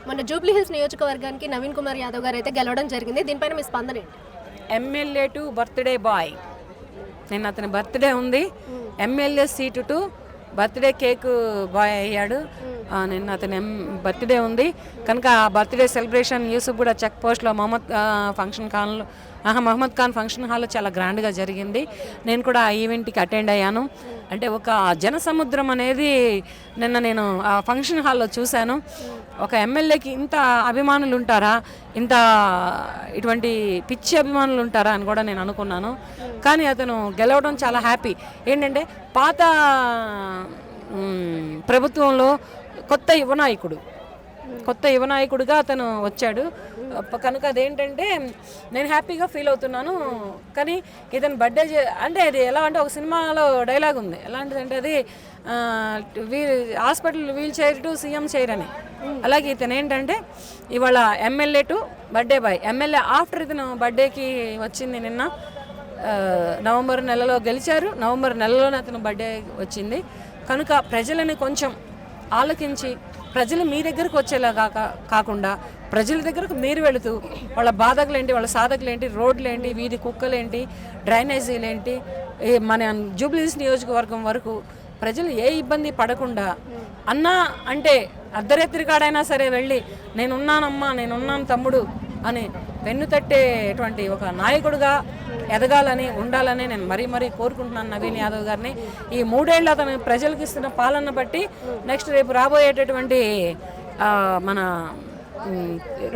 మన Jubilee hills నియోజకవర్గానికి నవీన్ కుమార్ యాదవ్ గారు అయితే గెలవడం జరిగింది. దీనిపైన మీ స్పందన ఏంటి? MLA to birthday boy. నిన్న అతని బర్త్డే ఉంది. MLA seat to birthday cake boy అయ్యాడు. నిన్న అతని బర్త్డే ఉంది కనుక ఆ బర్త్డే సెలబ్రేషన్ యూసుఫ్ కూడా చెక్ పోస్ట్లో మహమ్మద్ ఖాన్ ఫంక్షన్ హాల్లో చాలా గ్రాండ్గా జరిగింది. నేను కూడా ఆ ఈవెంట్కి అటెండ్ అయ్యాను. అంటే ఒక జనసముద్రం అనేది నిన్న నేను ఆ ఫంక్షన్ హాల్లో చూశాను. ఒక ఎమ్మెల్యేకి ఇంత అభిమానులు ఉంటారా, ఇంత ఇటువంటి పిచ్చి అభిమానులు ఉంటారా అని కూడా నేను అనుకున్నాను. కానీ అతను గెలవడం చాలా హ్యాపీ. ఏంటంటే పాత ప్రభుత్వంలో కొత్త యువనాయకుడిగా అతను వచ్చాడు కనుక అదేంటంటే నేను హ్యాపీగా ఫీల్ అవుతున్నాను. కానీ ఇతను బర్త్డే అంటే అది ఎలా అంటే ఒక సినిమాలో డైలాగ్ ఉంది. ఎలాంటిదంటే అది hospital wheel chair to CM chair అని. అలాగే ఇతను ఏంటంటే ఇవాళ MLA to birthday boy. MLA after ఇతను బర్త్డేకి వచ్చింది. నిన్న నవంబర్ నెలలో గెలిచారు. నవంబర్ నెలలోనే అతను బర్త్డే వచ్చింది కనుక ప్రజలని కొంచెం ఆలోచించి ప్రజలు మీ దగ్గరకు వచ్చేలాగా కాకుండా ప్రజల దగ్గరకు మీరు వెళుతూ వాళ్ళ బాధకులేంటి, వాళ్ళ సాధకులేంటి, రోడ్లేంటి, వీధి కుక్కలేంటి, డ్రైనేజీలేంటి, మన జూబ్లీ హిల్స్ నియోజకవర్గం వరకు ప్రజలు ఏ ఇబ్బంది పడకుండా అన్నా అంటే అర్ధరాత్రి కాడైనా సరే వెళ్ళి నేనున్నానమ్మా, నేనున్నాను తమ్ముడు అని వెన్ను తట్టేటువంటి ఒక నాయకుడిగా ఎదగాలని ఉండాలని నేను మరీ కోరుకుంటున్నాను నవీన్ యాదవ్ గారిని. ఈ 3 ఏళ్ళు అతను ప్రజలకు ఇస్తున్న పాలన బట్టి నెక్స్ట్ రేపు రాబోయేటటువంటి మన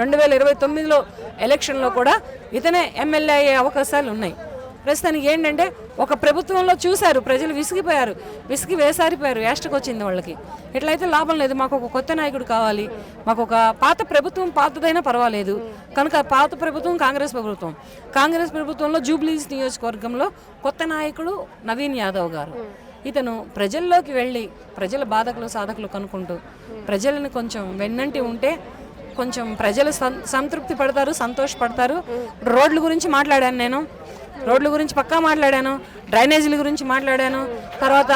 2029లో ఎలక్షన్లో కూడా ఇతనే ఎమ్మెల్యే అయ్యే అవకాశాలు ఉన్నాయి. ప్రస్తుతానికి ఏంటంటే ఒక ప్రభుత్వంలో చూశారు ప్రజలు విసిగి వేసారిపోయారు. యాస్టకు వచ్చింది వాళ్ళకి. ఇట్లయితే లాభం లేదు. మాకు ఒక కొత్త నాయకుడు కావాలి. మాకు ఒక పాత ప్రభుత్వం పాతదైనా పర్వాలేదు కనుక పాత ప్రభుత్వం కాంగ్రెస్ ప్రభుత్వంలో జూబ్లీ హిల్స్ నియోజకవర్గంలో కొత్త నాయకుడు నవీన్ యాదవ్ గారు. ఇతను ప్రజల్లోకి వెళ్ళి ప్రజల బాధకులు సాధకులు కనుక్కుంటూ ప్రజలను కొంచెం వెన్నంటి ఉంటే కొంచెం ప్రజలు సంతృప్తి పడతారు, సంతోషపడతారు. రోడ్ల గురించి మాట్లాడాను నేను. రోడ్ల గురించి పక్కా మాట్లాడాను. డ్రైనేజీల గురించి మాట్లాడాను. తర్వాత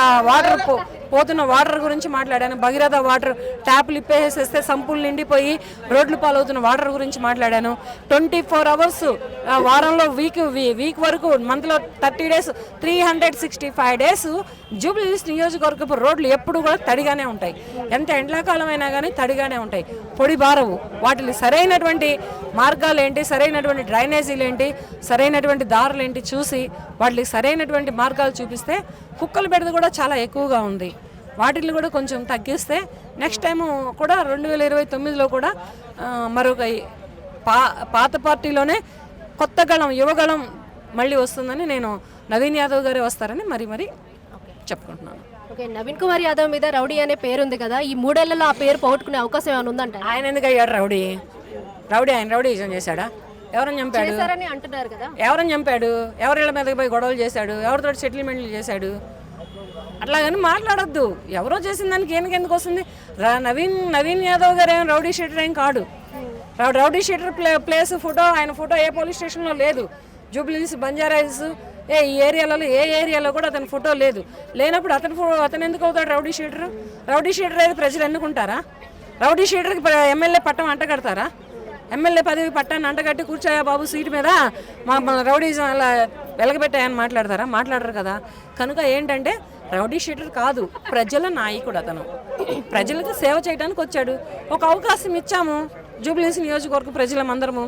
పోతున్న వాటర్ గురించి మాట్లాడాను. భగీరథ వాటర్ ట్యాప్లు ఇప్పేసేస్తే సంపులు నిండిపోయి రోడ్లు పాలవుతున్న వాటర్ గురించి మాట్లాడాను. 24 అవర్స్ వారంలో వీక్ వరకు మంత్లో 30 days 365 days జూబ్లీ హిల్స్ నియోజకవర్గపు రోడ్లు ఎప్పుడు కూడా తడిగానే ఉంటాయి. ఎంత ఎండాకాలం అయినా కానీ తడిగానే ఉంటాయి, పొడి బారవు. వాటిని సరైనటువంటి మార్గాలు ఏంటి, సరైనటువంటి డ్రైనేజీలు ఏంటి, సరైనటువంటి దారులు ఏంటి చూసి వాటికి సరైనటువంటి మార్గాలు చూపిస్తే కుక్కల బెడద కూడా చాలా ఎక్కువగా ఉంది. వాటిని కూడా కొంచెం తగ్గిస్తే నెక్స్ట్ టైము కూడా 2029లో కూడా మరొక పాత పార్టీలోనే కొత్త యువగళం మళ్ళీ వస్తుందని నేను నవీన్ యాదవ్ గారే వస్తారని మరీ చెప్పుకుంటున్నాను. ఓకే, నవీన్ కుమార్ యాదవ్ మీద రౌడీ అనే పేరు ఉంది కదా, ఈ 3 ఏళ్లలో ఆ పేరు పోగొట్టుకునే అవకాశం ఏమైనా ఉందంట? ఆయన ఎందుకు అయ్యాడు రౌడీ? ఆయన రౌడీజం చేశాడా? ఎవరని చంపాడు? అంటున్నారు కదా. ఎవరని చంపాడు? ఎవరిళ్ళ మీదకి పోయి గొడవలు చేశాడు? ఎవరితో సెటిల్మెంట్లు చేశాడు? అట్లాగని మాట్లాడొద్దు. ఎవరో చేసిన దానికి ఎందుకు వస్తుంది? నవీన్ యాదవ్ గారు ఏం రౌడీ షీటర్ ఏం కాడు. రౌడీ షీటర్ ప్లేస్ ఆయన ఫోటో ఏ పోలీస్ స్టేషన్లో లేదు. జూబ్లీ హిల్స్, బంజారా హిల్స్ ఈ ఏరియాలో కూడా అతని ఫోటో లేదు. లేనప్పుడు అతను ఎందుకు అవుతాడు రౌడీ షీటర్? రౌడీ షీటర్ అయితే ప్రజలు ఎన్నుకుంటారా? రౌడీ షీటర్కి ఎమ్మెల్యే పట్టం అంటగడతారా? ఎమ్మెల్యే పదవి పట్టాన్ని అంటగట్టి కూర్చోయా బాబు సీటు మీద మా రౌడీజం అలా వెలగబెట్టాయని మాట్లాడరు కదా. కనుక ఏంటంటే రౌడీ షీటర్ కాదు, ప్రజల నాయకుడు అతను. ప్రజలకు సేవ చేయడానికి వచ్చాడు. ఒక అవకాశం ఇచ్చాము జూబ్లీ హిల్స్ నియోజకవర్గ ప్రజలమందరము.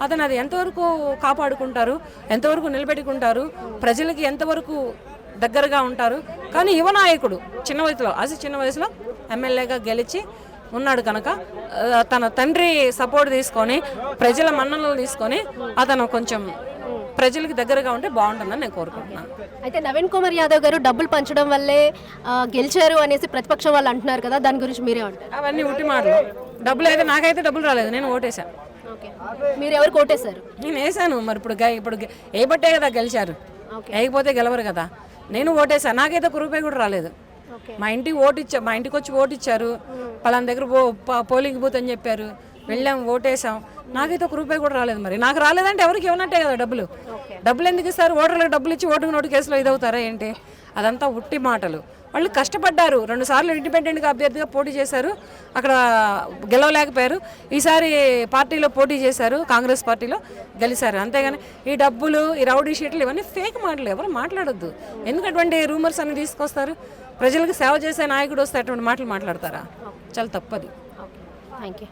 అతను అది ఎంతవరకు కాపాడుకుంటారు, ఎంతవరకు నిలబెట్టుకుంటారు, ప్రజలకి ఎంతవరకు దగ్గరగా ఉంటారు. కానీ యువ నాయకుడు చిన్న వయసులో ఎమ్మెల్యేగా గెలిచి ఉన్నాడు కనుక తన తండ్రి సపోర్ట్ తీసుకొని ప్రజల మన్ననలు తీసుకొని అతను కొంచెం ప్రజలకు దగ్గరగా ఉంటే బాగుంటుందని నేను కోరుకుంటున్నాను. అయితే నవీన్ కుమార్ యాదవ్ గారు డబ్బులు పంచడం వల్లే గెలిచారు అనేసి ప్రతిపక్షం వాళ్ళు అంటున్నారు కదా, దాని గురించి మీరే అంటారు? అవన్నీ ఉట్టి మాటలు. డబ్బులు అయితే నాకైతే డబ్బులు రాలేదు, నేను ఓటేశాను. మీరు ఎవరికి ఓటేశారు? నేను వేసాను. మరి ఇప్పుడు వేయబట్టే కదా గెలిచారు, వేయకపోతే గెలవరు కదా. నేను ఓటేశాను, నాకైతే ₹1 కూడా రాలేదు. మా ఇంటికి వచ్చి ఓటు ఇచ్చారు. పలానా దగ్గర పోలింగ్ బూత్ అని చెప్పారు, వెళ్ళాం, ఓటేసాం. నాకైతే ₹1 కూడా రాలేదు. మరి నాకు రాలేదంటే ఎవరికి ఇవ్వనట్టే కదా డబ్బులు ఎందుకు ఇస్తారు? ఓటర్లకు డబ్బులు ఇచ్చి ఓటుకు నోటు కేసులో ఇదవుతారా ఏంటి? అదంతా ఉట్టి మాటలు. వాళ్ళు కష్టపడ్డారు, 2 సార్లు ఇండిపెండెంట్గా అభ్యర్థిగా పోటీ చేశారు, అక్కడ గెలవలేకపోయారు. ఈసారి పార్టీలో పోటీ చేశారు, కాంగ్రెస్ పార్టీలో గెలిచారు. అంతేగాని ఈ డబ్బులు, ఈ రౌడీ షీట్లు ఇవన్నీ ఫేక్ మాటలు, ఎవరు మాట్లాడొద్దు. ఎందుకు అటువంటి రూమర్స్ అన్ని తీసుకొస్తారు? ప్రజలకు సేవ చేసే నాయకుడు వస్తే అటువంటి మాటలు మాట్లాడతారా? చాలా తప్పది. Thank you.